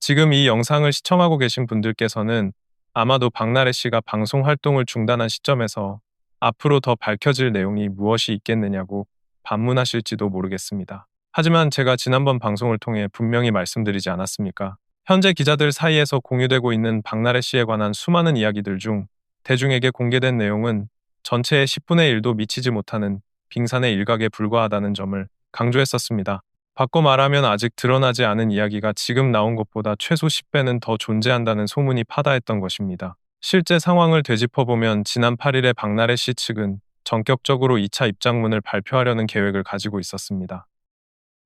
지금 이 영상을 시청하고 계신 분들께서는 아마도 박나래 씨가 방송 활동을 중단한 시점에서 앞으로 더 밝혀질 내용이 무엇이 있겠느냐고 반문하실지도 모르겠습니다. 하지만 제가 지난번 방송을 통해 분명히 말씀드리지 않았습니까? 현재 기자들 사이에서 공유되고 있는 박나래 씨에 관한 수많은 이야기들 중 대중에게 공개된 내용은 전체의 10분의 1도 미치지 못하는 빙산의 일각에 불과하다는 점을 강조했었습니다. 바꿔 말하면 아직 드러나지 않은 이야기가 지금 나온 것보다 최소 10배는 더 존재한다는 소문이 파다했던 것입니다. 실제 상황을 되짚어보면 지난 8일에 박나래 씨 측은 전격적으로 2차 입장문을 발표하려는 계획을 가지고 있었습니다.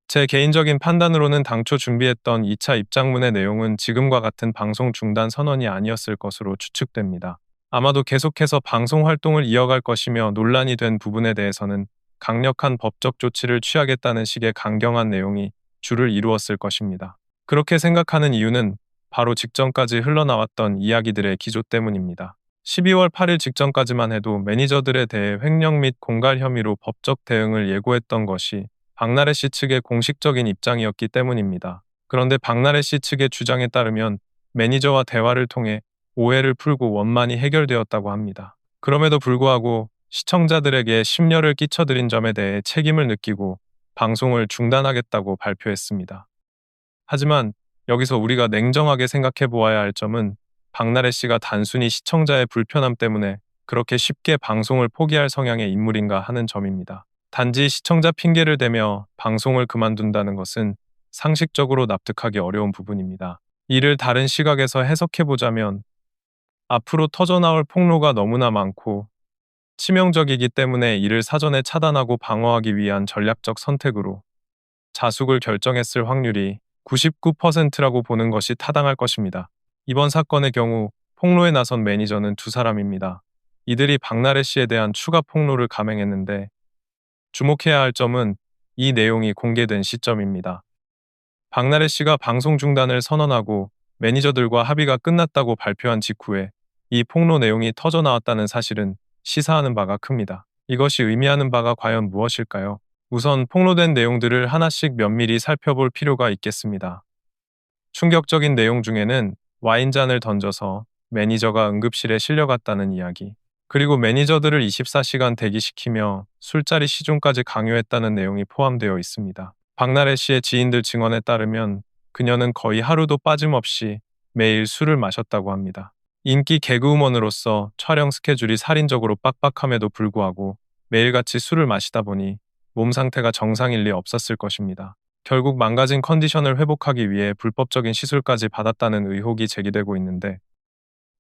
제 개인적인 판단으로는 당초 준비했던 2차 입장문의 내용은 지금과 같은 방송 중단 선언이 아니었을 것으로 추측됩니다. 아마도 계속해서 방송 활동을 이어갈 것이며 논란이 된 부분에 대해서는 강력한 법적 조치를 취하겠다는 식의 강경한 내용이 주를 이루었을 것입니다. 그렇게 생각하는 이유는 바로 직전까지 흘러나왔던 이야기들의 기조 때문입니다. 12월 8일 직전까지만 해도 매니저들에 대해 횡령 및 공갈 혐의로 법적 대응을 예고했던 것이 박나래 씨 측의 공식적인 입장이었기 때문입니다. 그런데 박나래 씨 측의 주장에 따르면 매니저와 대화를 통해 오해를 풀고 원만히 해결되었다고 합니다. 그럼에도 불구하고 시청자들에게 심려를 끼쳐드린 점에 대해 책임을 느끼고 방송을 중단하겠다고 발표했습니다. 하지만 여기서 우리가 냉정하게 생각해 보아야 할 점은 박나래 씨가 단순히 시청자의 불편함 때문에 그렇게 쉽게 방송을 포기할 성향의 인물인가 하는 점입니다. 단지 시청자 핑계를 대며 방송을 그만둔다는 것은 상식적으로 납득하기 어려운 부분입니다. 이를 다른 시각에서 해석해 보자면 앞으로 터져나올 폭로가 너무나 많고 치명적이기 때문에 이를 사전에 차단하고 방어하기 위한 전략적 선택으로 자숙을 결정했을 확률이 99%라고 보는 것이 타당할 것입니다. 이번 사건의 경우 폭로에 나선 매니저는 두 사람입니다. 이들이 박나래 씨에 대한 추가 폭로를 감행했는데 주목해야 할 점은 이 내용이 공개된 시점입니다. 박나래 씨가 방송 중단을 선언하고 매니저들과 합의가 끝났다고 발표한 직후에 이 폭로 내용이 터져나왔다는 사실은 시사하는 바가 큽니다. 이것이 의미하는 바가 과연 무엇일까요? 우선 폭로된 내용들을 하나씩 면밀히 살펴볼 필요가 있겠습니다. 충격적인 내용 중에는 와인잔을 던져서 매니저가 응급실에 실려갔다는 이야기, 그리고 매니저들을 24시간 대기시키며 술자리 시중까지 강요했다는 내용이 포함되어 있습니다. 박나래 씨의 지인들 증언에 따르면 그녀는 거의 하루도 빠짐없이 매일 술을 마셨다고 합니다. 인기 개그우먼으로서 촬영 스케줄이 살인적으로 빡빡함에도 불구하고 매일같이 술을 마시다 보니 몸 상태가 정상일 리 없었을 것입니다. 결국 망가진 컨디션을 회복하기 위해 불법적인 시술까지 받았다는 의혹이 제기되고 있는데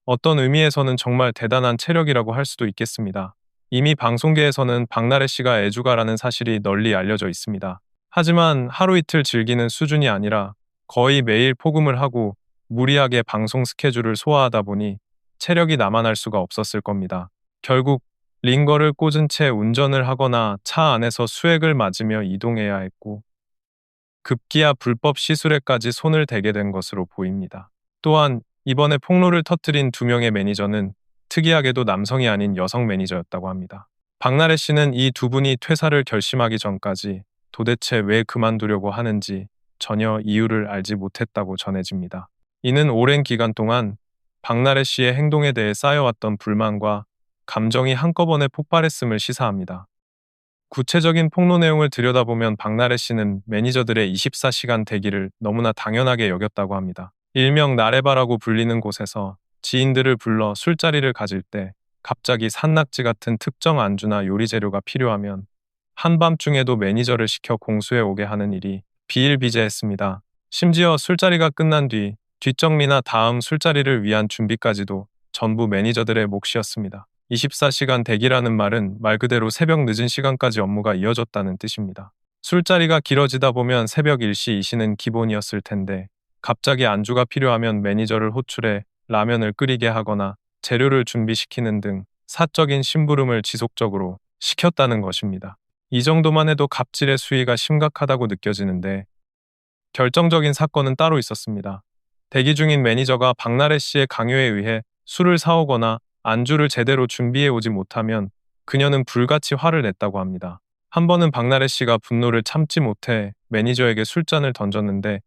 어떤 의미에서는 정말 대단한 체력이라고 할 수도 있겠습니다. 이미 방송계에서는 박나래 씨가 애주가라는 사실이 널리 알려져 있습니다. 하지만 하루 이틀 즐기는 수준이 아니라 거의 매일 폭음을 하고 무리하게 방송 스케줄을 소화하다 보니 체력이 남아날 수가 없었을 겁니다. 결국 링거를 꽂은 채 운전을 하거나 차 안에서 수액을 맞으며 이동해야 했고 급기야 불법 시술에까지 손을 대게 된 것으로 보입니다. 또한 이번에 폭로를 터뜨린 두 명의 매니저는 특이하게도 남성이 아닌 여성 매니저였다고 합니다. 박나래 씨는 이 두 분이 퇴사를 결심하기 전까지 도대체 왜 그만두려고 하는지 전혀 이유를 알지 못했다고 전해집니다. 이는 오랜 기간 동안 박나래 씨의 행동에 대해 쌓여왔던 불만과 감정이 한꺼번에 폭발했음을 시사합니다. 구체적인 폭로 내용을 들여다보면 박나래 씨는 매니저들의 24시간 대기를 너무나 당연하게 여겼다고 합니다. 일명 나래바라고 불리는 곳에서 지인들을 불러 술자리를 가질 때 갑자기 산낙지 같은 특정 안주나 요리 재료가 필요하면 한밤중에도 매니저를 시켜 공수해 오게 하는 일이 비일비재했습니다. 심지어 술자리가 끝난 뒤 뒷정리나 다음 술자리를 위한 준비까지도 전부 매니저들의 몫이었습니다. 24시간 대기라는 말은 말 그대로 새벽 늦은 시간까지 업무가 이어졌다는 뜻입니다. 술자리가 길어지다 보면 새벽 일시 이시는 기본이었을 텐데 갑자기 안주가 필요하면 매니저를 호출해 라면을 끓이게 하거나 재료를 준비시키는 등 사적인 심부름을 지속적으로 시켰다는 것입니다. 이 정도만 해도 갑질의 수위가 심각하다고 느껴지는데 결정적인 사건은 따로 있었습니다. 대기 중인 매니저가 박나래 씨의 강요에 의해 술을 사오거나 안주를 제대로 준비해 오지 못하면 그녀는 불같이 화를 냈다고 합니다. 한 번은 박나래 씨가 분노를 참지 못해 매니저에게 술잔을 던졌는데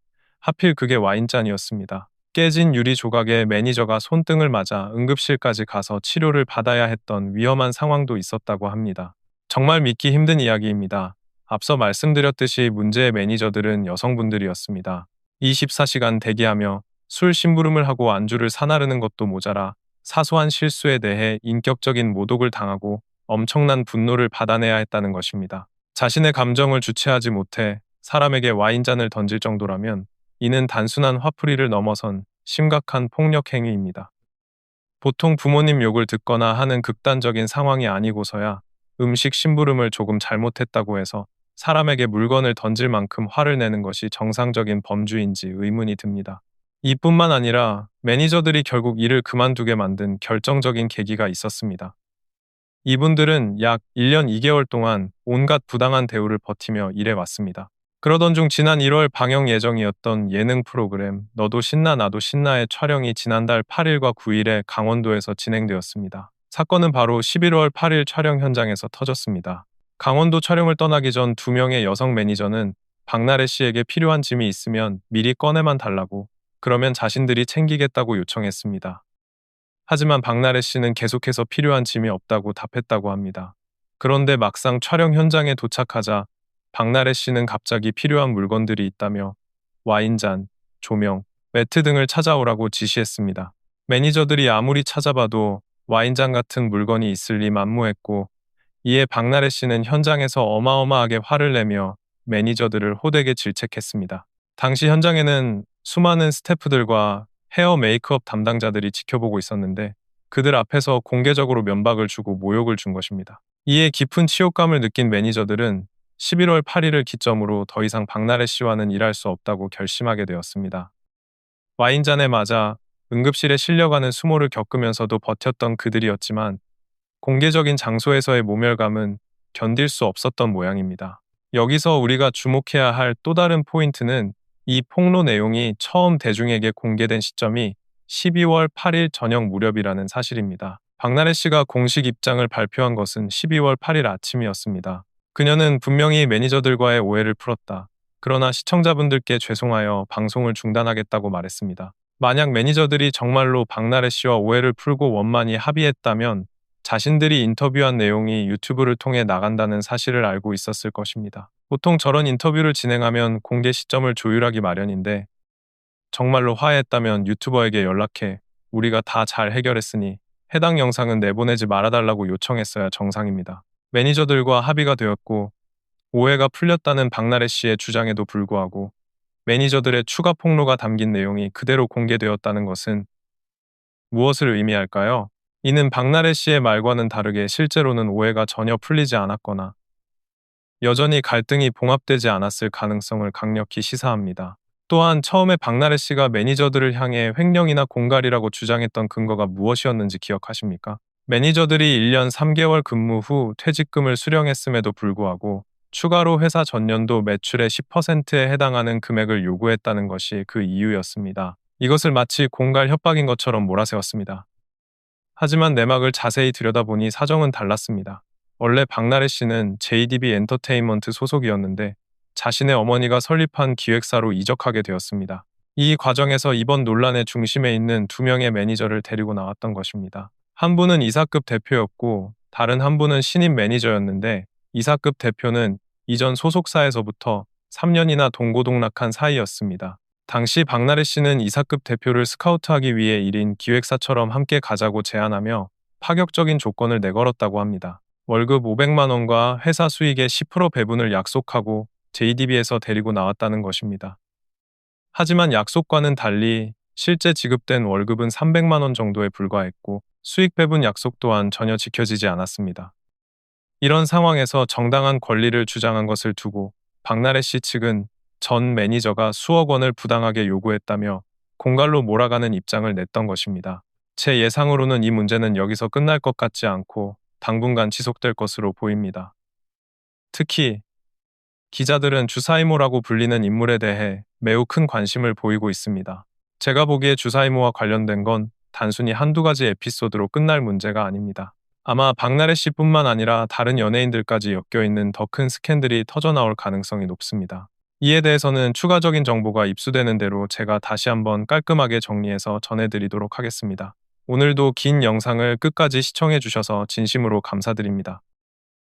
하필 그게 와인잔이었습니다. 깨진 유리 조각에 매니저가 손등을 맞아 응급실까지 가서 치료를 받아야 했던 위험한 상황도 있었다고 합니다. 정말 믿기 힘든 이야기입니다. 앞서 말씀드렸듯이 문제의 매니저들은 여성분들이었습니다. 24시간 대기하며 술 심부름을 하고 안주를 사나르는 것도 모자라 사소한 실수에 대해 인격적인 모독을 당하고 엄청난 분노를 받아내야 했다는 것입니다. 자신의 감정을 주체하지 못해 사람에게 와인잔을 던질 정도라면 이는 단순한 화풀이를 넘어선 심각한 폭력 행위입니다. 보통 부모님 욕을 듣거나 하는 극단적인 상황이 아니고서야 음식 심부름을 조금 잘못했다고 해서 사람에게 물건을 던질 만큼 화를 내는 것이 정상적인 범주인지 의문이 듭니다. 이뿐만 아니라 매니저들이 결국 일을 그만두게 만든 결정적인 계기가 있었습니다. 이분들은 약 1년 2개월 동안 온갖 부당한 대우를 버티며 일해왔습니다. 그러던 중 지난 1월 방영 예정이었던 예능 프로그램 너도 신나 나도 신나의 촬영이 지난달 8일과 9일에 강원도에서 진행되었습니다. 사건은 바로 11월 8일 촬영 현장에서 터졌습니다. 강원도 촬영을 떠나기 전 2명의 여성 매니저는 박나래 씨에게 필요한 짐이 있으면 미리 꺼내만 달라고, 그러면 자신들이 챙기겠다고 요청했습니다. 하지만 박나래 씨는 계속해서 필요한 짐이 없다고 답했다고 합니다. 그런데 막상 촬영 현장에 도착하자 박나래 씨는 갑자기 필요한 물건들이 있다며 와인잔, 조명, 매트 등을 찾아오라고 지시했습니다. 매니저들이 아무리 찾아봐도 와인잔 같은 물건이 있을 리 만무했고, 이에 박나래 씨는 현장에서 어마어마하게 화를 내며 매니저들을 호되게 질책했습니다. 당시 현장에는 수많은 스태프들과 헤어 메이크업 담당자들이 지켜보고 있었는데 그들 앞에서 공개적으로 면박을 주고 모욕을 준 것입니다. 이에 깊은 치욕감을 느낀 매니저들은 11월 8일을 기점으로 더 이상 박나래 씨와는 일할 수 없다고 결심하게 되었습니다. 와인잔에 맞아 응급실에 실려가는 수모를 겪으면서도 버텼던 그들이었지만 공개적인 장소에서의 모멸감은 견딜 수 없었던 모양입니다. 여기서 우리가 주목해야 할 또 다른 포인트는 이 폭로 내용이 처음 대중에게 공개된 시점이 12월 8일 저녁 무렵이라는 사실입니다. 박나래 씨가 공식 입장을 발표한 것은 12월 8일 아침이었습니다. 그녀는 분명히 매니저들과의 오해를 풀었다. 그러나 시청자분들께 죄송하여 방송을 중단하겠다고 말했습니다. 만약 매니저들이 정말로 박나래 씨와 오해를 풀고 원만히 합의했다면 자신들이 인터뷰한 내용이 유튜브를 통해 나간다는 사실을 알고 있었을 것입니다. 보통 저런 인터뷰를 진행하면 공개 시점을 조율하기 마련인데 정말로 화해했다면 유튜버에게 연락해 우리가 다 잘 해결했으니 해당 영상은 내보내지 말아달라고 요청했어야 정상입니다. 매니저들과 합의가 되었고 오해가 풀렸다는 박나래 씨의 주장에도 불구하고 매니저들의 추가 폭로가 담긴 내용이 그대로 공개되었다는 것은 무엇을 의미할까요? 이는 박나래 씨의 말과는 다르게 실제로는 오해가 전혀 풀리지 않았거나 여전히 갈등이 봉합되지 않았을 가능성을 강력히 시사합니다. 또한 처음에 박나래 씨가 매니저들을 향해 횡령이나 공갈이라고 주장했던 근거가 무엇이었는지 기억하십니까? 매니저들이 1년 3개월 근무 후 퇴직금을 수령했음에도 불구하고 추가로 회사 전년도 매출의 10%에 해당하는 금액을 요구했다는 것이 그 이유였습니다. 이것을 마치 공갈 협박인 것처럼 몰아세웠습니다. 하지만 내막을 자세히 들여다보니 사정은 달랐습니다. 원래 박나래 씨는 JDB 엔터테인먼트 소속이었는데 자신의 어머니가 설립한 기획사로 이적하게 되었습니다. 이 과정에서 이번 논란의 중심에 있는 2명의 매니저를 데리고 나왔던 것입니다. 한 분은 이사급 대표였고 다른 한 분은 신임 매니저였는데 이사급 대표는 이전 소속사에서부터 3년이나 동고동락한 사이였습니다. 당시 박나래 씨는 이사급 대표를 스카우트하기 위해 1인 기획사처럼 함께 가자고 제안하며 파격적인 조건을 내걸었다고 합니다. 월급 500만 원과 회사 수익의 10% 배분을 약속하고 JDB에서 데리고 나왔다는 것입니다. 하지만 약속과는 달리 실제 지급된 월급은 300만 원 정도에 불과했고 수익 배분 약속 또한 전혀 지켜지지 않았습니다. 이런 상황에서 정당한 권리를 주장한 것을 두고 박나래 씨 측은 전 매니저가 수억 원을 부당하게 요구했다며 공갈로 몰아가는 입장을 냈던 것입니다. 제 예상으로는 이 문제는 여기서 끝날 것 같지 않고 당분간 지속될 것으로 보입니다. 특히 기자들은 주사이모라고 불리는 인물에 대해 매우 큰 관심을 보이고 있습니다. 제가 보기에 주사이모와 관련된 건 단순히 한두 가지 에피소드로 끝날 문제가 아닙니다. 아마 박나래 씨뿐만 아니라 다른 연예인들까지 엮여있는 더 큰 스캔들이 터져나올 가능성이 높습니다. 이에 대해서는 추가적인 정보가 입수되는 대로 제가 다시 한번 깔끔하게 정리해서 전해드리도록 하겠습니다. 오늘도 긴 영상을 끝까지 시청해 주셔서 진심으로 감사드립니다.